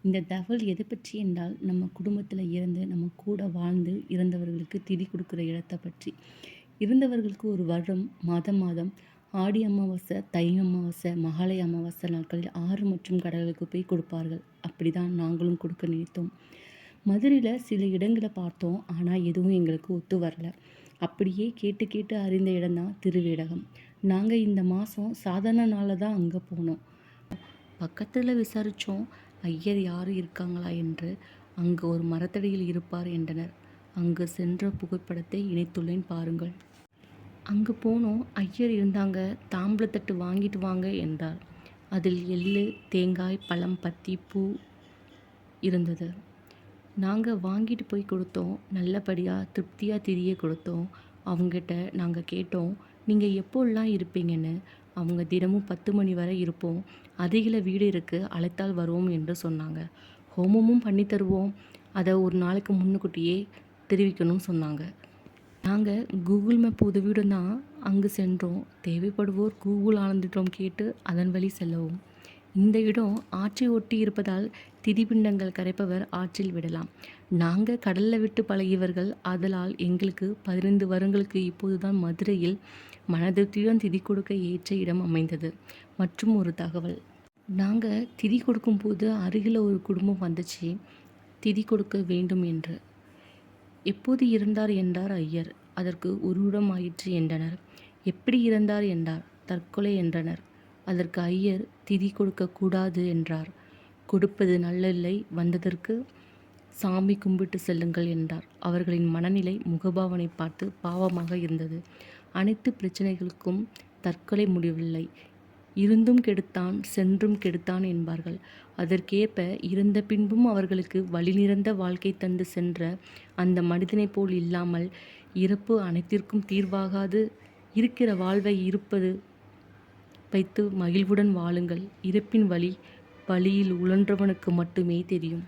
இந்த தகவல் எதை பற்றி என்றால், நம்ம குடும்பத்தில இருந்து, நம்ம கூட வாழ்ந்து இறந்தவர்களுக்கு திதி குடுக்குற இடத்த பற்றி. இறந்தவர்களுக்கு ஒரு வருடம் மாதம் மாதம் ஆடி அமாவாசை, தை அமாவாசை, மகாலய அமாவாசை நாட்களில் ஆறு மற்றும் கடலுக்கு போய் கொடுப்பார்கள். அப்படிதான் நாங்களும் கொடுக்க நினைத்தோம். மதுரையில சில இடங்கள பார்த்தோம். ஆனா எதுவும் எங்களுக்கு ஒத்து வரல. அப்படியே கேட்டு கேட்டு அறிந்த இடம் தான் திருவேடகம். நாங்க இந்த மாசம் சாதாரண நாள்ல தான் அங்க போனோம். பக்கத்துல விசாரிச்சோம். ஐயர் யாரும் இருக்காங்களா என்று. அங்கு ஒரு மரத்தடியில் இருப்பார் என்றனர். அங்கு சென்ற புகைப்படத்தை இணைத்துள்ளேன் பாருங்கள். அங்கு போனோம். ஐயர் இருந்தாங்க. தாம்பூலத்தட்டு வாங்கிட்டு வாங்க என்றார். அதில் எள்ளு, தேங்காய், பழம், பத்தி, பூ இருந்தது. நாங்க வாங்கிட்டு போய் கொடுத்தோம். நல்லபடியா திருப்தியா திதிய கொடுத்தோம். அவங்ககிட்ட நாங்க கேட்டோம், நீங்க எப்போலாம் இருப்பீங்கன்னு. அவங்க தினமும் 10 மணி வரை இருப்போம். அருகில வீடு இருக்கு. அழைத்தால் வருவோம் என்று சொன்னாங்க. ஹோமமும் பண்ணி தருவோம். அத ஒரு நாளைக்கு முன்னுக்கூட்டியே தெரிவிக்கணும்னு சொன்னாங்க. நாங்க கூகுள் மேப் உதவியுடன் தான் அங்கு சென்றோம். தேவைப்படுவோர் கூகுள் ஆனந்திடம் கேட்டு அதன் வழி செல்லவும். இந்த இடம் ஆற்றை ஒட்டி இருப்பதால் திதிபிண்டங்கள் கரைப்பவர் ஆற்றில் விடலாம். நாங்க கடல்ல விட்டு பழகியவர்கள். ஆதலால் எங்களுக்கு 15 வருடங்களுக்கு இப்போதுதான் மதுரையில் மனதிருப்தியுடன் திதி கொடுக்க ஏற்ற இடம் அமைந்தது. மற்றும் ஒரு தகவல். நாங்க திதி கொடுக்கும்போது அருகில ஒரு குடும்பம் வந்துச்சு. திதி கொடுக்க வேண்டும் என்று. எப்போது இறந்தார் என்றார் ஐயர். அதற்கு 1 வருடம் ஆயிற்று என்றனர். எப்படி இறந்தார் என்றார். தற்கொலை என்றனர். அதற்கு ஐயர் திதி கொடுக்க கூடாது என்றார். கொடுப்பது நல்லதில்லை, வந்ததற்கு சாமி கும்பிட்டு செல்லுங்கள் என்றார். அவர்களின் மனநிலை, முகபாவனை பார்த்து பாவமாக இருந்தது. அனைத்து பிரச்சனைகளுக்கும் தற்கொலை முடிவில்லை. இருந்தும் கெடுத்தான், சென்றும் கெடுத்தான் என்பார்கள். அதற்கேற்ப இறந்த பின்பும் அவர்களுக்கு வழி நிறைந்த வாழ்க்கை தந்து சென்ற அந்த மனிதனைப் போல் இல்லாமல், இறப்பு அனைத்திற்கும் தீர்வாகாது. இருக்கிற வாழ்வை இருப்பது வைத்து மகிழ்வுடன் வாழுங்கள். இறப்பின் வலி வழியில் உழன்றவனுக்கு மட்டுமே தெரியும்.